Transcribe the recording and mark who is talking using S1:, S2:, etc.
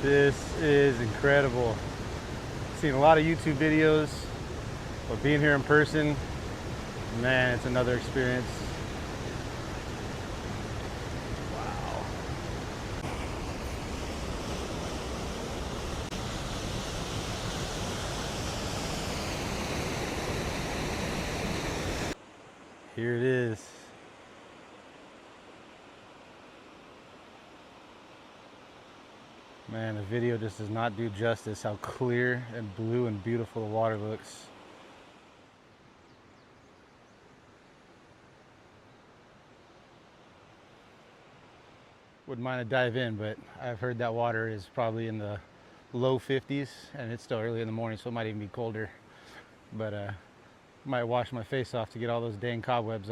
S1: This is incredible. Seen a lot of YouTube videos, but being here in person, man, it's another experience. Wow. Here it is. Man, the video just does not do justice how clear and blue and beautiful the water looks. Wouldn't mind to dive in, but I've heard that water is probably in the low 50s and it's still early in the morning, so it might even be colder. But might wash my face off to get all those dang cobwebs off.